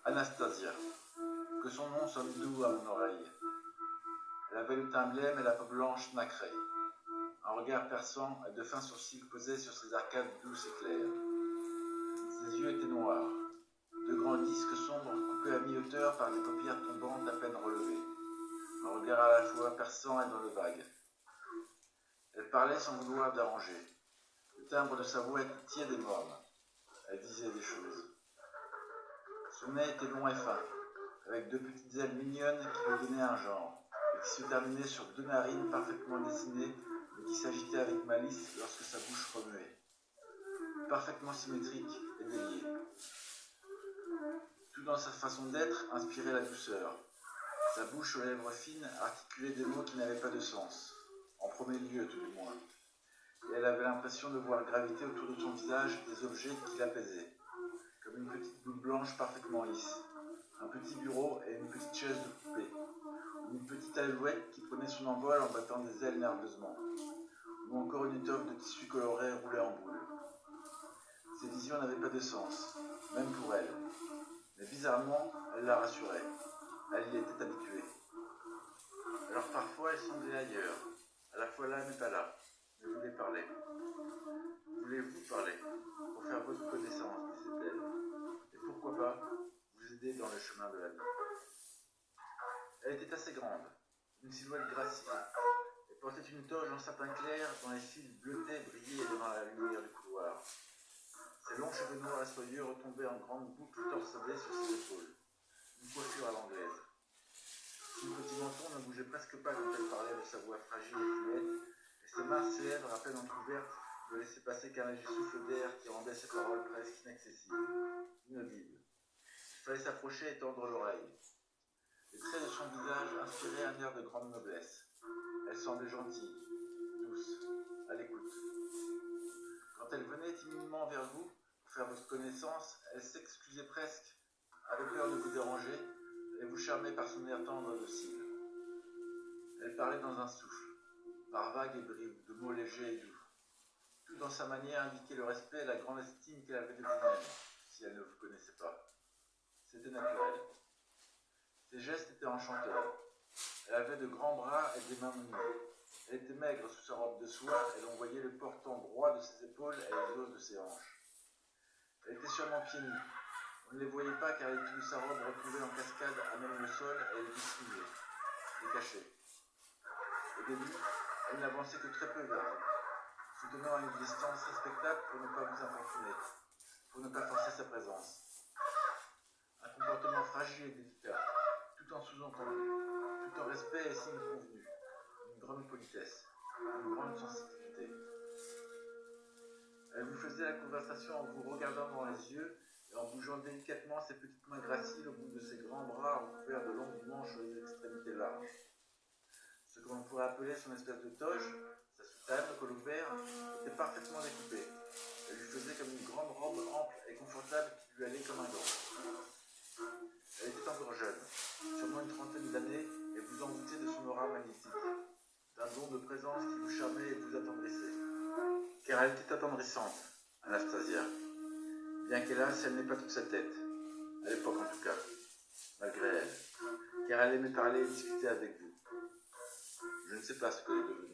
Anastasia, que son nom sonne doux à mon oreille. Elle avait le teint blême et la peau blanche nacrée. Un regard perçant et de fins sourcils posaient sur ses arcades douces et claires. Ses yeux étaient noirs, de grands disques sombres coupés à mi-hauteur par des paupières tombantes à peine relevées. Un regard à la fois perçant et dans le vague. Elle parlait sans vouloir déranger. Le timbre de sa voix était tiède et morne. Elle disait des choses. Son nez était long et fin, avec deux petites ailes mignonnes qui lui donnaient un genre, et qui se terminaient sur deux narines parfaitement dessinées, mais qui s'agitaient avec malice lorsque sa bouche remuait. Parfaitement symétrique et déliée. Tout dans sa façon d'être inspirait la douceur. Sa bouche aux lèvres fines articulait des mots qui n'avaient pas de sens, en premier lieu tout du moins. Et elle avait l'impression de voir graviter autour de son visage des objets qui l'apaisaient, comme une petite boule blanche parfaitement lisse, un petit bureau et une petite chaise de poupée, ou une petite alouette qui prenait son envol en battant des ailes nerveusement, ou encore une étoffe de tissu coloré roulée en boule. Ces visions n'avaient pas de sens, même pour elle, mais bizarrement, elle la rassurait, elle y était habituée. Alors parfois elle semblait ailleurs, à la fois là mais pas là, mais voulait parler. Voulez-vous parler, pour faire votre connaissance, disait-elle, et pourquoi pas vous aider dans le chemin de la vie. Elle était assez grande, une silhouette gracile, et portait une toge en satin clair dont les fils bleutés brillaient dans la lumière du couloir. Ses longs cheveux noirs et soyeux retombaient en grandes boucles torsadées sur ses épaules, une coiffure à l'anglaise. Son petit menton ne bougeait presque pas quand elle parlait de sa voix fragile et fluette, et ses minces lèvres à peine entrouvertes ne laissaient passer qu'un léger souffle d'air qui rendait ses paroles presque inaccessibles, inaudibles. Il fallait s'approcher et tendre l'oreille. Les traits de son visage inspiraient un air de grande noblesse. Elle semblait gentille, douce, à l'écoute. Quand elle venait timidement vers vous, pour faire votre connaissance, elle s'excusait presque, avait peur de vous déranger, et vous charmait par son air tendre et docile. Elle parlait dans un souffle, par vagues et bribes, de mots légers et doux. Tout dans sa manière indiquait le respect et la grande estime qu'elle avait de vous-même, si elle ne vous connaissait pas. C'était naturel. Ses gestes étaient enchanteurs. Elle avait de grands bras et des mains menues. Elle était maigre sous sa robe de soie et l'on voyait le portant droit de ses épaules et les os de ses hanches. Elle était sûrement pieds nus. On ne les voyait pas car les plis de sa robe retombaient en cascade à même le sol et elle dissimulait, les cachait. Au début, elle n'avançait que très peu vers vous, se tenant à une distance respectable pour ne pas vous importuner, pour ne pas forcer sa présence. Un comportement fragile et délicat, tout en sous-entendu, tout en respect et signe convenu, une grande politesse, une grande sensibilité. Elle vous faisait la conversation en vous regardant dans les yeux et en bougeant délicatement ses petites mains graciles au bout de ses grands bras recouverts de longues manches aux extrémités larges. Ce que l'on pourrait appeler son espèce de toge, sa soutane au col ouvert, était parfaitement découpée. Elle lui faisait comme une grande robe ample et confortable qui lui allait comme un gant. Elle était encore jeune, sûrement une trentaine d'années, et vous envoûtait de son aura magnétique, d'un don de présence qui vous charmait et vous attendrissait. Car elle était attendrissante, Anastasia, bien qu'hélas elle n'ait pas toute sa tête, à l'époque en tout cas, malgré elle, car elle aimait parler et discuter avec vous. Je ne sais pas ce qu'elle est devenue.